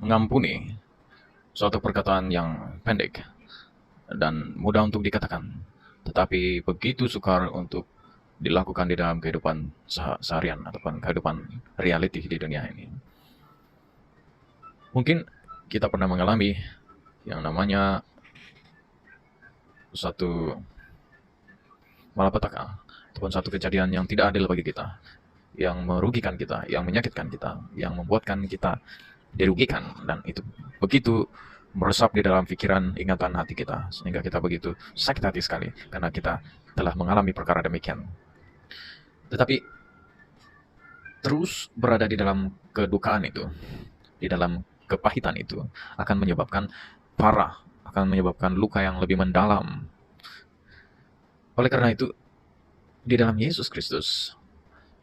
Mengampuni suatu perkataan yang pendek dan mudah untuk dikatakan, tetapi begitu sukar untuk dilakukan di dalam kehidupan seharian ataupun kehidupan reality di dunia ini. Mungkin kita pernah mengalami yang namanya satu malapetaka ataupun satu kejadian yang tidak adil bagi kita, yang merugikan kita, yang menyakitkan kita, yang membuatkan kita dirugikan, dan itu begitu meresap di dalam pikiran, ingatan hati kita, sehingga kita begitu sakit hati sekali karena kita telah mengalami perkara demikian. Tetapi terus berada di dalam kedukaan itu, di dalam kepahitan itu, akan menyebabkan parah, akan menyebabkan luka yang lebih mendalam. Oleh karena itu, di dalam Yesus Kristus,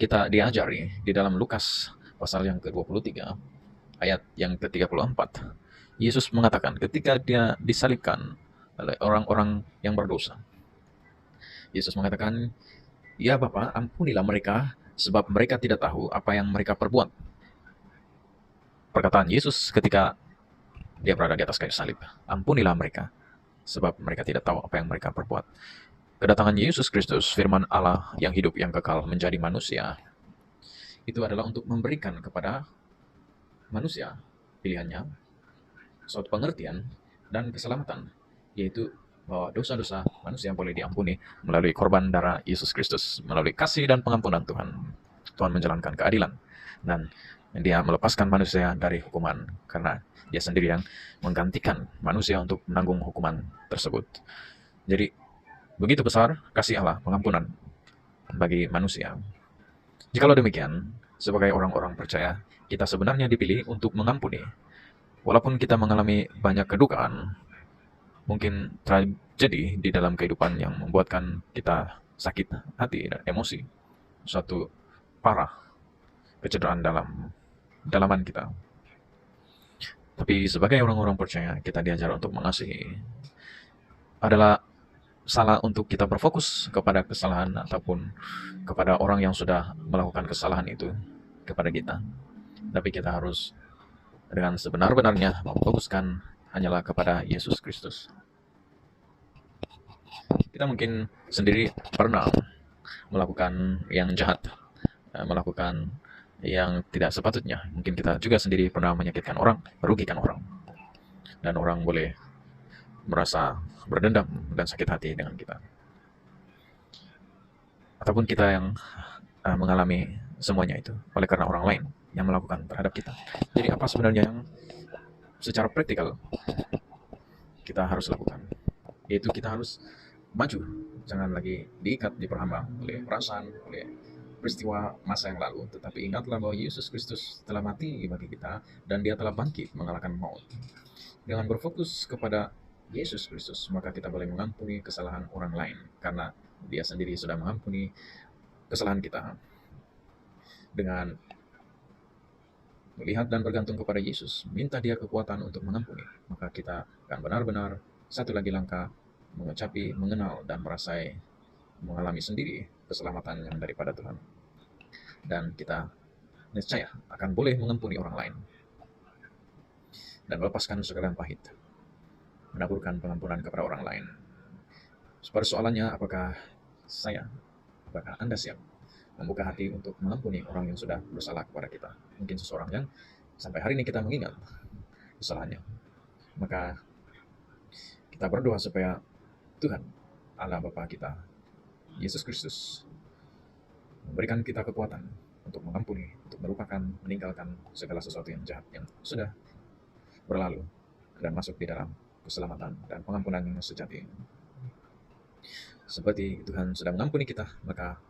kita diajari di dalam Lukas pasal yang ke-23, ayat yang ke-34, Yesus mengatakan ketika dia disalibkan oleh orang-orang yang berdosa, Yesus mengatakan, "Ya Bapa, ampunilah mereka, sebab mereka tidak tahu apa yang mereka perbuat." Perkataan Yesus ketika dia berada di atas kayu salib, ampunilah mereka, sebab mereka tidak tahu apa yang mereka perbuat. Kedatangan Yesus Kristus, firman Allah yang hidup, yang kekal, menjadi manusia, itu adalah untuk memberikan kepada manusia pilihannya suatu pengertian dan keselamatan, yaitu bahwa dosa-dosa manusia boleh diampuni melalui korban darah Yesus Kristus, melalui kasih dan pengampunan Tuhan. Tuhan menjalankan keadilan, dan dia melepaskan manusia dari hukuman, karena dia sendiri yang menggantikan manusia untuk menanggung hukuman tersebut. Jadi, begitu besar kasih Allah, pengampunan bagi manusia. Jikalau demikian, sebagai orang-orang percaya, kita sebenarnya dipilih untuk mengampuni. Walaupun kita mengalami banyak kedukaan, mungkin terjadi di dalam kehidupan yang membuatkan kita sakit hati dan emosi, suatu parah kecederaan dalam dalaman kita. Tapi sebagai orang-orang percaya, kita diajar untuk mengasihi. Adalah salah untuk kita berfokus kepada kesalahan ataupun kepada orang yang sudah melakukan kesalahan itu kepada kita. Tapi kita harus dengan sebenar-benarnya memfokuskan hanyalah kepada Yesus Kristus. Kita mungkin sendiri pernah melakukan yang jahat, melakukan yang tidak sepatutnya. Mungkin kita juga sendiri pernah menyakitkan orang, merugikan orang. Dan orang boleh merasa berdendam dan sakit hati dengan kita. Ataupun kita yang mengalami semuanya itu oleh karena orang lain yang melakukan terhadap kita. Jadi apa sebenarnya yang secara praktikal kita harus lakukan? Yaitu kita harus maju, jangan lagi diikat, diperhamba oleh perasaan, oleh peristiwa masa yang lalu, tetapi ingatlah bahwa Yesus Kristus telah mati bagi kita dan dia telah bangkit mengalahkan maut. Dengan berfokus kepada Yesus Kristus, maka kita boleh mengampuni kesalahan orang lain, karena dia sendiri sudah mengampuni kesalahan kita. Dengan melihat dan bergantung kepada Yesus, minta dia kekuatan untuk mengampuni, maka kita akan benar-benar satu lagi langkah mengecapi, mengenal, dan merasai, mengalami sendiri keselamatan yang daripada Tuhan. Dan kita niscaya akan boleh mengampuni orang lain dan melepaskan segala yang pahit, menaburkan pengampunan kepada orang lain. Persoalannya, apakah Anda siap membuka hati untuk mengampuni orang yang sudah bersalah kepada kita? Mungkin seseorang yang sampai hari ini kita mengingat kesalahannya. Maka kita berdoa supaya Tuhan, Allah Bapa kita, Yesus Kristus, memberikan kita kekuatan untuk mengampuni, untuk melupakan, meninggalkan segala sesuatu yang jahat yang sudah berlalu, dan masuk di dalam keselamatan dan pengampunan yang sejati. Seperti Tuhan sudah mengampuni kita, maka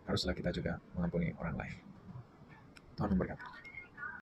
haruslah kita juga mengampuni orang lain. Tuhan memberkati.